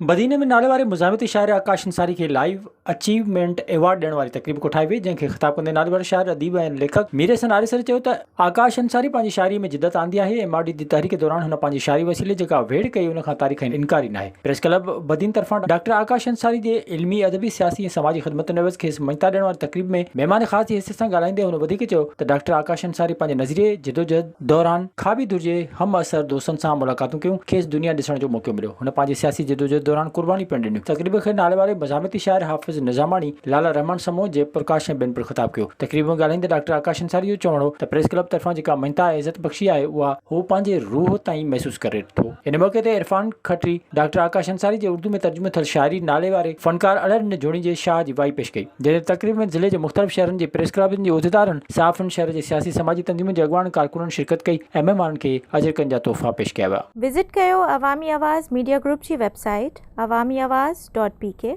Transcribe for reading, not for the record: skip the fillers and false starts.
बदीने में नाले वारे मुज़ामिती शायर आकाश अंसारी के लाइव अचीवमेंट अवार्ड ॾियण वारी तकरीब कोठाई वई, जंहिंखे ख़िताब कंदे नाले वारे शायर अदीब ऐं लेखक मीर हसन आरिसर चयो त आकाश अंसारी पंहिंजी शायरी में जिद्दत आंदी आहे ऐं माडी जी तहरीक दौरान हुन पंहिंजी शायरी वसीले जेका वेड़ कई उन खां तारीख़ इनकारी न आहे। प्रेस क्लब बदीन तरफ़ां डॉक्टर आकाश अंसारी जे इल्मी अदबी सियासी ऐं समाजी ख़िदमतुनि एवज़ खेसि मञता ॾियण वारी तकरीब में महिमान ख़ासि जी हैसियत सां ॻाल्हाईंदे हुन वधीक चयो त डॉक्टर आकाश अंसारी पंहिंजे नज़रिए जिदोजहद दौरान ख़ाबी दुर्जे हम असर दोस्तनि सां मुलाक़ातूं कयूं, खेसि दुनिया ॾिसण जो मौक़ो मिलियो। हुन पंहिंजी सियासी जिदोजहद दौरान कुर्बानी पिणु ॾिनियूं। तकरीब खे नाले वारे मज़ामिती शाइर हाफ़िज़ निज़ामाणी, लाला रहमान समो, जयप्रकाश ऐं ॿियनि पिणु ख़िताब कयो। तकरीब में ॻाल्हाईंदे डॉक्टर आकाश अंसारी जो चवणो त प्रेस क्लब तरफ़ां जेका मञता ऐं इज़त बख़्शी आहे उहा हू पंहिंजे रूह ताईं महसूस करे थो। इन मौक़े ते इरफान खत्री डॉक्टर आकाश अंसारी जे उर्दू में तर्जुमे थियल शायरी नाले वारे फनकार अड़न जोड़ी जे शाह जी वाई पेश कई। जंहिं तकरीब में ज़िले जे मुख़्तलिफ़ शहरनि जे प्रेस क्लबनि जे उहिदेदारनि, सहाफ़ियुनि, शहर जे सियासी समाजी तंज़ीमुनि जे अॻवान कारकुननि शिरकत कई ऐं महिमाननि खे अजरकनि जा तोहफ़ा पेश कया विया। विज़िट कयो अवामी आवाज़ मीडिया ग्रुप जी वेबसाइट awamiawaz.pk।